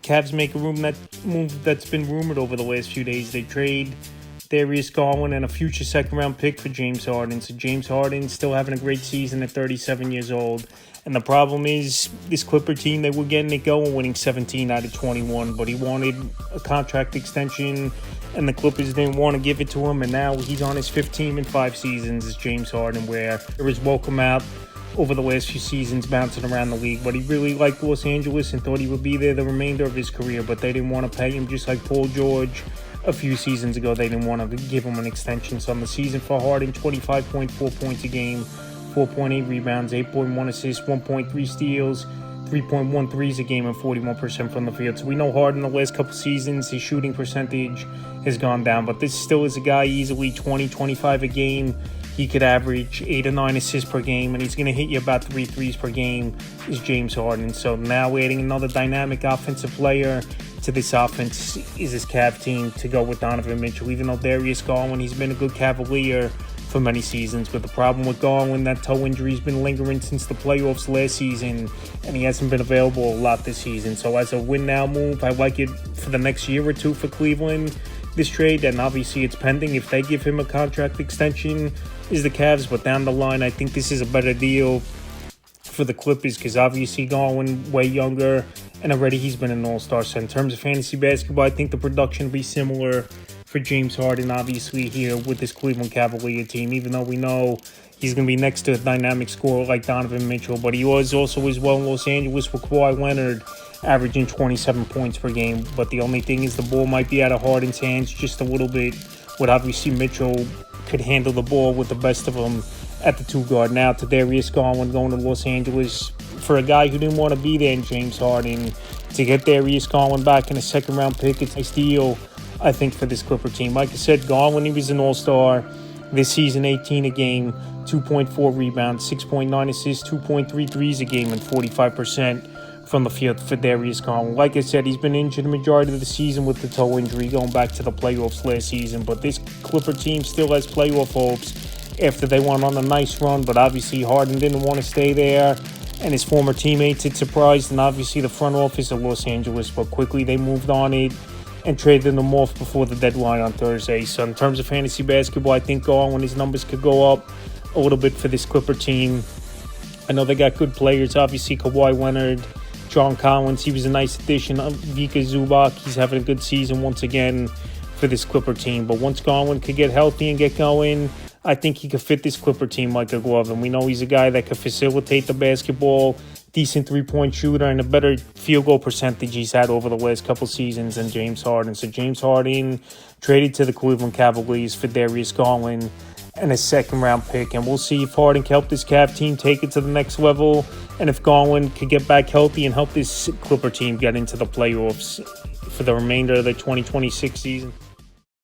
Cavs make a move that's been rumored over the last few days. They trade Darius Garland and a future second-round pick for James Harden. So James Harden still having a great season at 37 years old. And the problem is, this Clipper team, they were getting it going, winning 17 out of 21. But he wanted a contract extension, and the Clippers didn't want to give it to him. And now he's on his 15th team in 5 seasons as James Harden, where there was welcome out over the last few seasons bouncing around the league. But he really liked Los Angeles and thought he would be there the remainder of his career. But they didn't want to pay him, just like Paul George. A few seasons ago, they didn't want to give him an extension. So on the season for Harden, 25.4 points a game, 4.8 rebounds, 8.1 assists, 1.3 steals, 3.1 threes a game, and 41% from the field. So we know Harden the last couple seasons, his shooting percentage has gone down. But this still is a guy easily 20, 25 a game. He could average 8 or 9 assists per game, and he's going to hit you about 3 threes per game, is James Harden. So now adding another dynamic offensive player to this offense is this Cav team to go with Donovan Mitchell. Even though Darius Garland, he's been a good Cavalier for many seasons, but the problem with Garland, that toe injury's been lingering since the playoffs last season, and he hasn't been available a lot this season. So as a win-now move, I like it for the next year or two for Cleveland, this trade, and obviously it's pending if they give him a contract extension, is the Cavs. But down the line, I think this is a better deal for the Clippers, because obviously Garland way younger, and already he's been an all-star. So in terms of fantasy basketball, I think the production will be similar for James Harden, obviously, here with this Cleveland Cavalier team, even though we know he's going to be next to a dynamic scorer like Donovan Mitchell. But he was also as well in Los Angeles with Kawhi Leonard, averaging 27 points per game. But the only thing is the ball might be out of Harden's hands just a little bit, with obviously Mitchell could handle the ball with the best of them at the 2 guard. Now to Darius Garland going to Los Angeles, for a guy who didn't want to be there in James Harden, to get Darius Garland back in a second-round pick, it's a nice deal, I think, for this Clipper team. Like I said, Garland, he was an all-star this season, 18 a game, 2.4 rebounds, 6.9 assists, 2.3 threes a game, and 45% from the field for Darius Garland. Like I said, he's been injured the majority of the season with the toe injury, going back to the playoffs last season. But this Clipper team still has playoff hopes after they went on a nice run. But obviously Harden didn't want to stay there, and his former teammates had surprised, and obviously the front office of Los Angeles. But quickly they moved on it and traded them off before the deadline on Thursday. So in terms of fantasy basketball, I think Garland, his numbers could go up a little bit for this Clipper team. I know they got good players, obviously Kawhi Leonard, John Collins, he was a nice addition. Vika Zubac, he's having a good season once again for this Clipper team. But once Garland could get healthy and get going, I think he could fit this Clipper team like a glove. And we know he's a guy that could facilitate the basketball, decent three-point shooter, and a better field goal percentage he's had over the last couple seasons than James Harden. So James Harden traded to the Cleveland Cavaliers for Darius Garland and a second-round pick. And we'll see if Harden can help this Cav team take it to the next level, and if Garland could get back healthy and help this Clipper team get into the playoffs for the remainder of the 2026 season.